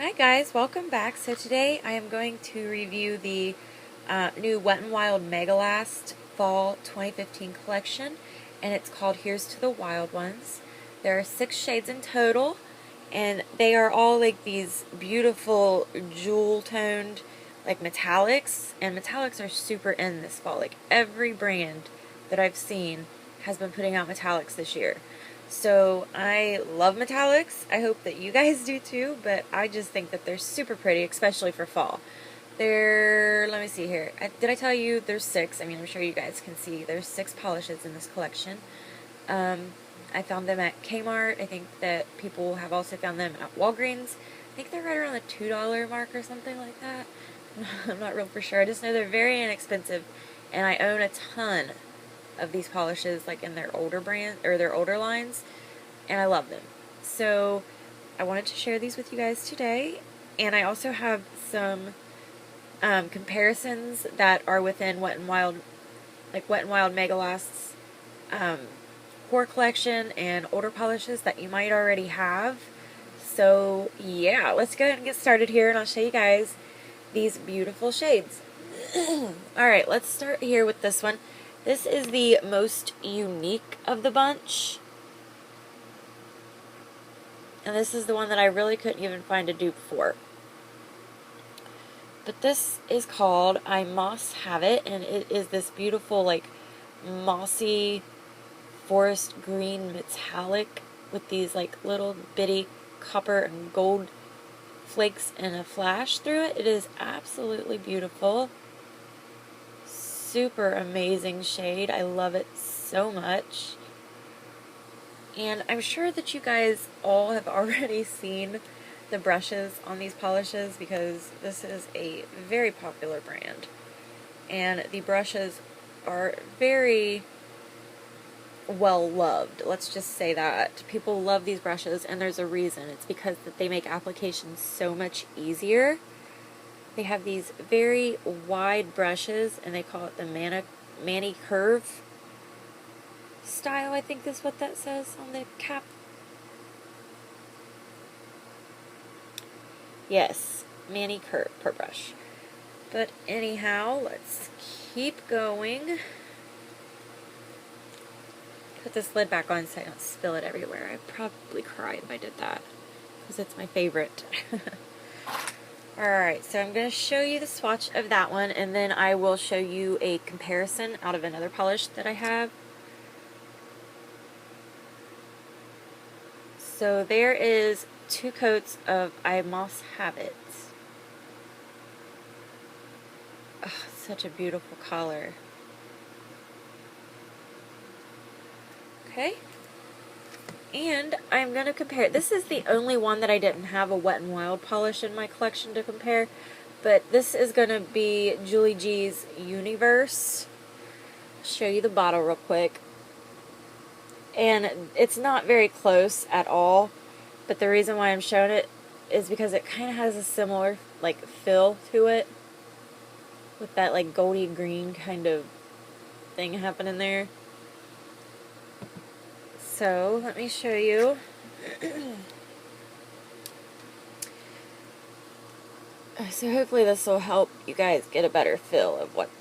Hi guys, welcome back. So today I am going to review the new Wet n Wild Megalast Fall 2015 collection, and it's called Here's to the Wild Ones. There are 6 shades in total, and they are all like these beautiful jewel-toned like metallics, and metallics are super in this fall. Like every brand that I've seen has been putting out metallics this year. So I love metallics. I hope that you guys do too, but I just think that they're super pretty, especially for fall. Let me see here. Did I tell you there's 6? I mean, I'm sure you guys can see. There's 6 polishes in this collection. I found them at Kmart. I think that people have also found them at Walgreens. I think they're right around the $2 mark or something like that. I'm not real for sure. I just know they're very inexpensive, and I own a ton of these polishes, like in their older brand or their older lines, and I love them. So I wanted to share these with you guys today, and I also have some comparisons that are within Wet n Wild, like Wet n Wild Megalast's core collection and older polishes that you might already have. So yeah, let's go ahead and get started here, and I'll show you guys these beautiful shades. Alright, let's start here with this one. This is the most unique of the bunch. And this is the one that I really couldn't even find a dupe for. But this is called I Moss Have It, and it is this beautiful, like, mossy forest green metallic with these, like, little bitty copper and gold flakes and a flash through it. It is absolutely beautiful. Super amazing shade. I love it so much. And I'm sure that you guys all have already seen the brushes on these polishes because this is a very popular brand. And the brushes are very well loved. Let's just say that. People love these brushes, and there's a reason. It's because that they make applications so much easier. They have these very wide brushes, and they call it the Mani Curve style, I think is what that says on the cap. Yes, Mani Curve per brush. But anyhow, let's keep going. Put this lid back on so I don't spill it everywhere. I'd probably cry if I did that, because it's my favorite. Alright, so I'm going to show you the swatch of that one, and then I will show you a comparison out of another polish that I have. So there is 2 coats of I Moss Have It. Oh, such a beautiful color. Okay. And I'm going to compare. This is the only one that I didn't have a Wet n Wild polish in my collection to compare. But this is going to be Julie G's YOU-NIVERSE. I'll show you the bottle real quick. And it's not very close at all. But the reason why I'm showing it is because it kind of has a similar like feel to it. With that like goldy green kind of thing happening there. So, let me show you. So hopefully this will help you guys get a better feel of what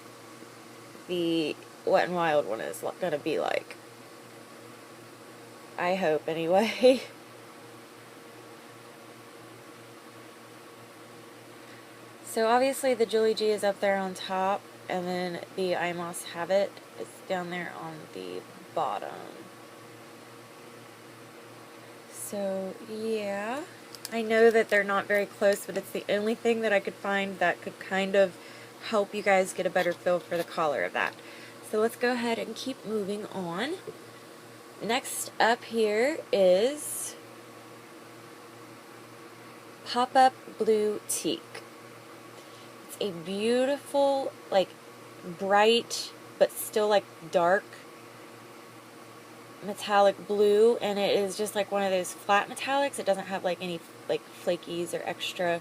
the Wet n Wild one is going to be like. I hope, anyway. So obviously the Julie G is up there on top, and then the I Moss Have It is down there on the bottom. So, yeah, I know that they're not very close, but it's the only thing that I could find that could kind of help you guys get a better feel for the color of that. So let's go ahead and keep moving on. Next up here is Pop-Up Blue Teak. It's a beautiful, like, bright, but still, like, dark metallic blue, and it is just like one of those flat metallics. It doesn't have like any like flakies or extra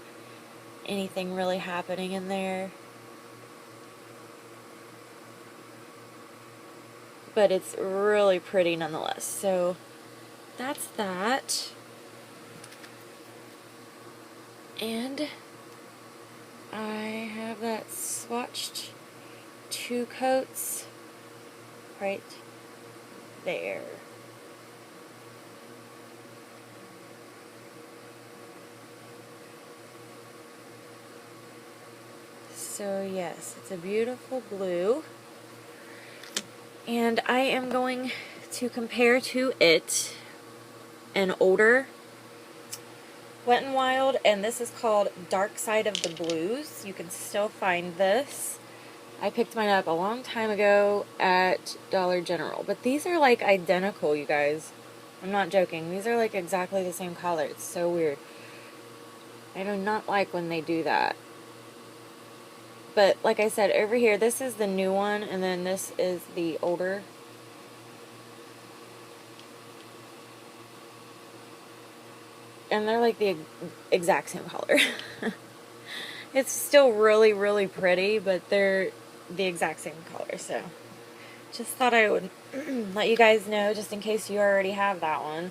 anything really happening in there, but it's really pretty nonetheless. So that's that. And I have that swatched 2 coats right there. So yes, it's a beautiful blue. And I am going to compare to it an older Wet n Wild, and this is called Dark Side of the Blues. You can still find this. I picked mine up a long time ago at Dollar General, but these are like identical, you guys. I'm not joking. These are like exactly the same color. It's so weird. I do not like when they do that. But like I said, over here, this is the new one, and then this is the older. And they're like the exact same color. It's still really, really pretty, but they're the exact same color, so just thought I would let you guys know, just in case you already have that one.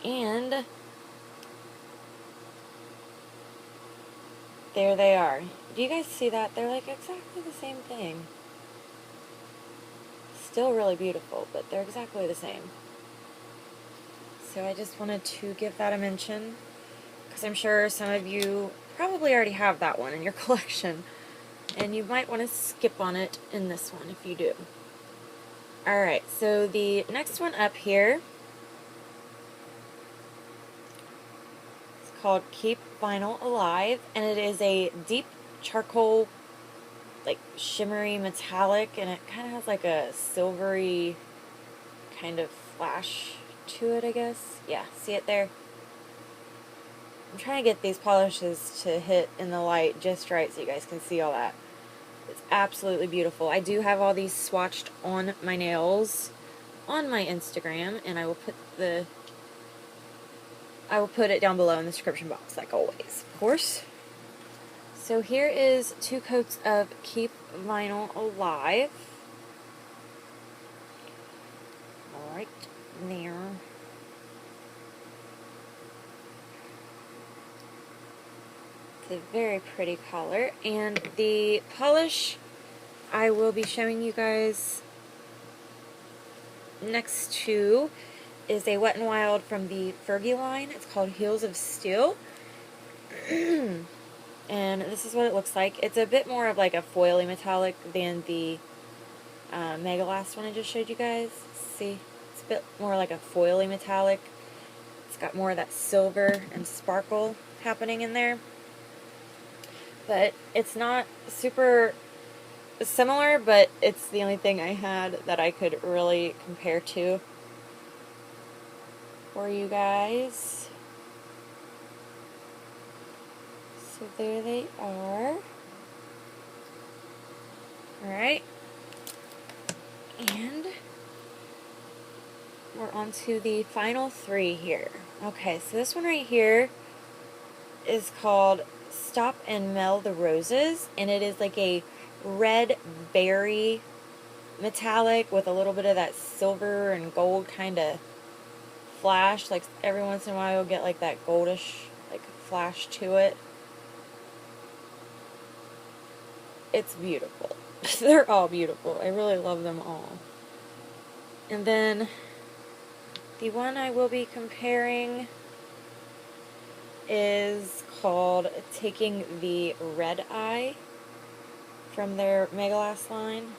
And there they are. Do you guys see that? They're like exactly the same thing. Still really beautiful, but they're exactly the same. So I just wanted to give that a mention, because I'm sure some of you probably already have that one in your collection, and you might want to skip on it in this one if you do. Alright, so the next one up here is called Keep Vinyl Alive, and it is a deep charcoal, like shimmery metallic, and it kind of has like a silvery kind of flash to it, I guess. Yeah, see it there? I'm trying to get these polishes to hit in the light just right so you guys can see all that. It's absolutely beautiful. I do have all these swatched on my nails on my Instagram, and I will put it down below in the description box, like always, of course. So here is 2 coats of Keep Vinyl Alive. Right there. It's a very pretty color, and the polish I will be showing you guys next to is a Wet n Wild from the Fergie line. It's called Heels of Steel. And this is what it looks like. It's a bit more of like a foily metallic than the Megalast one I just showed you guys. See? It's a bit more like a foily metallic. It's got more of that silver and sparkle happening in there. But it's not super similar, but it's the only thing I had that I could really compare to for you guys. So there they are. Alright. And we're on to the final 3 here. Okay, so this one right here is called Stop and MEL-THE Roses, and it is like a red berry metallic with a little bit of that silver and gold kind of flash. Like every once in a while you'll get like that goldish like flash to it. It's beautiful. They're all beautiful. I really love them all. And then the one I will be comparing is called Taking the Red Eye from their Megalast line.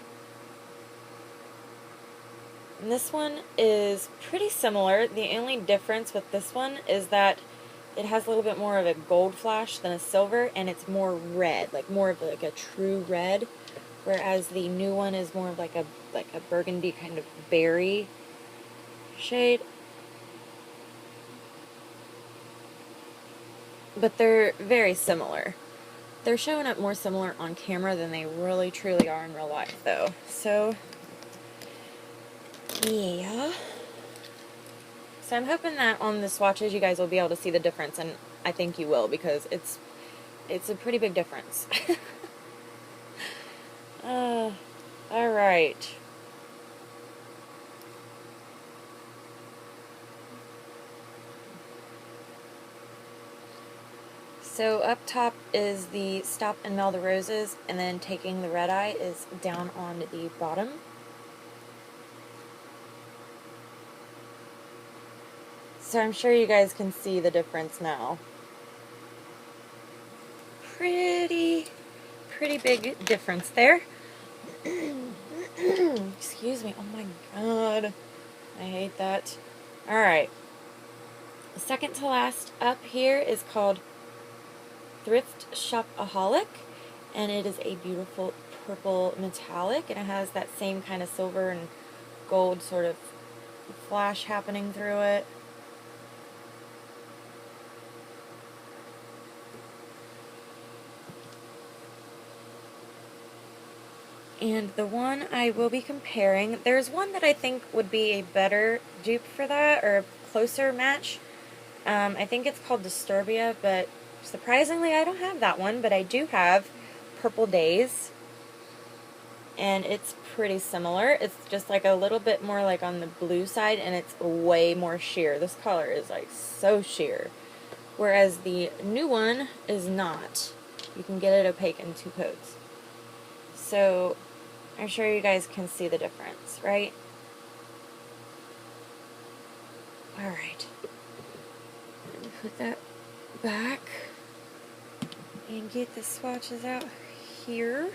And this one is pretty similar. The only difference with this one is that it has a little bit more of a gold flash than a silver, and it's more red, like more of like a true red, whereas the new one is more of like a burgundy kind of berry shade. But they're very similar. They're showing up more similar on camera than they really truly are in real life, though. So yeah. So I'm hoping that on the swatches you guys will be able to see the difference, and I think you will, because it's a pretty big difference. Alright. So up top is the Stop and Mel the Roses, and then Taking the Red Eye is down on the bottom. So I'm sure you guys can see the difference now. Pretty big difference there. Excuse me. Oh my god. I hate that. Alright. The second to last up here is called Thrift Shopaholic, and it is a beautiful purple metallic, and it has that same kind of silver and gold sort of flash happening through it. And the one I will be comparing, there's one that I think would be a better dupe for that, or a closer match. I think it's called Disturbia, but surprisingly I don't have that one, but I do have Purple Daze. And it's pretty similar. It's just like a little bit more like on the blue side, and it's way more sheer. This color is like so sheer. Whereas the new one is not. You can get it opaque in 2 coats. So I'm sure you guys can see the difference, right? Alright. Put that back and get the swatches out here.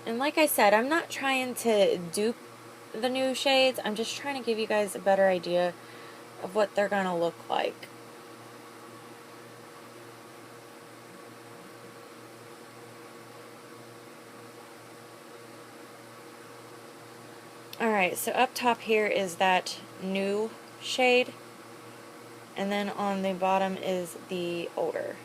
And like I said, I'm not trying to dupe the new shades. I'm just trying to give you guys a better idea of what they're going to look like. Alright, so up top here is that new shade, and then on the bottom is the older.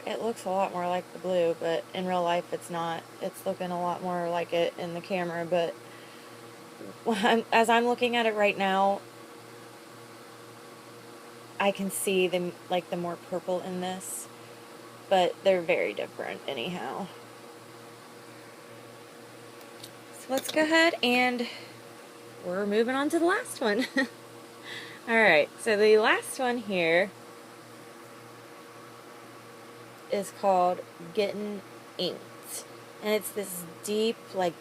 It looks a lot more like the blue, but in real life it's not. It's looking a lot more like it in the camera, but as I'm looking at it right now, I can see the more purple in this, but they're very different anyhow. So let's go ahead and we're moving on to the last one. Alright, so the last one here is called Gettin' Inked, and it's this deep, like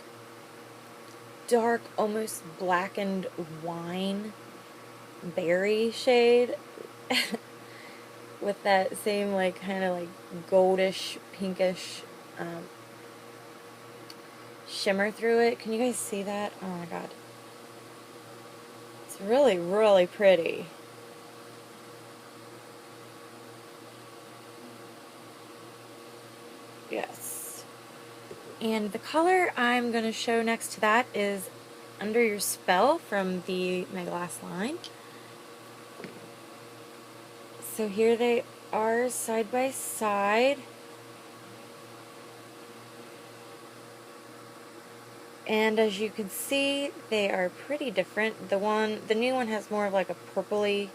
dark, almost blackened wine berry shade with that same like kind of like goldish, pinkish shimmer through it. Can you guys see that? Oh my god. It's really, really pretty. Yes. And the color I'm going to show next to that is Under Your Spell from the Megalast line. So here they are side by side. And as you can see, they are pretty different. The new one has more of like a purpley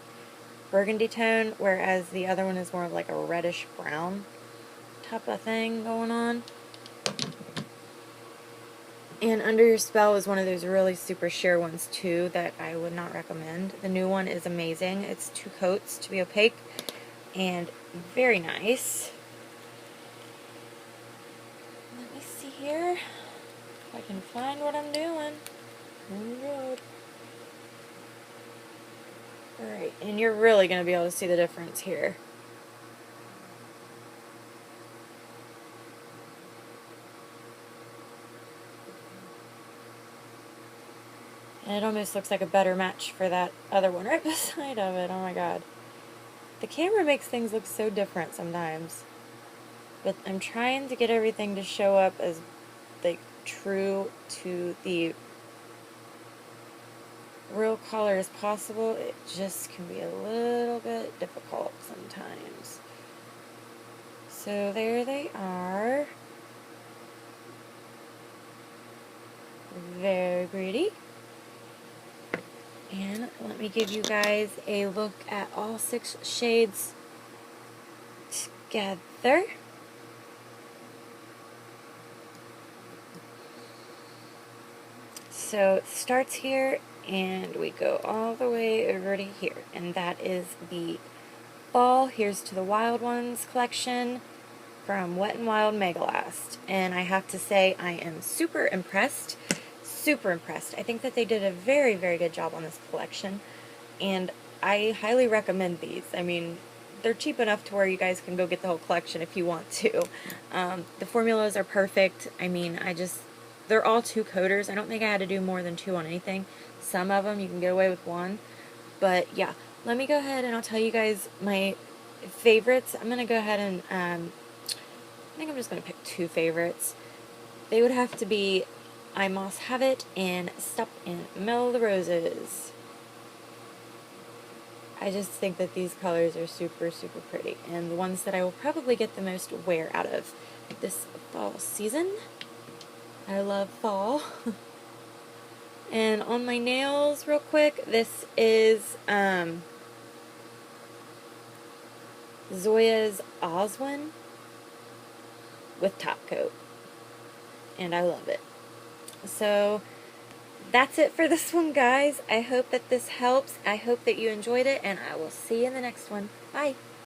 burgundy tone, whereas the other one is more of like a reddish brown type of thing going on. And Under Your Spell is one of those really super sheer ones too that I would not recommend. The new one is amazing. It's 2 coats to be opaque and very nice. Let me see here if I can find what I'm doing. Oh god. Alright, and you're really going to be able to see the difference here. And it almost looks like a better match for that other one right beside of it. Oh my god. The camera makes things look so different sometimes. But I'm trying to get everything to show up as like true to the real color as possible. It just can be a little bit difficult sometimes. So there they are. Very pretty. And let me give you guys a look at all 6 shades together. So it starts here, and we go all the way over to here, and that is the Fall Here's to the Wild Ones collection from Wet n Wild Megalast. And I have to say, I am super impressed. Super impressed. I think that they did a very, very good job on this collection, and I highly recommend these. I mean, they're cheap enough to where you guys can go get the whole collection if you want to. The formulas are perfect. I mean, they're all 2 coaters. I don't think I had to do more than 2 on anything. Some of them you can get away with 1. But yeah, let me go ahead and I'll tell you guys my favorites. I'm going to go ahead and, I think I'm just going to pick 2 favorites. They would have to be I Moss Have It and Stop and MEL-THE Roses. I just think that these colors are super, super pretty, and the ones that I will probably get the most wear out of this fall season. I love fall. And on my nails, real quick, this is ZOYA's OSWIN with top coat, and I love it. So that's it for this one, guys. I hope that this helps. I hope that you enjoyed it, and I will see you in the next one. Bye.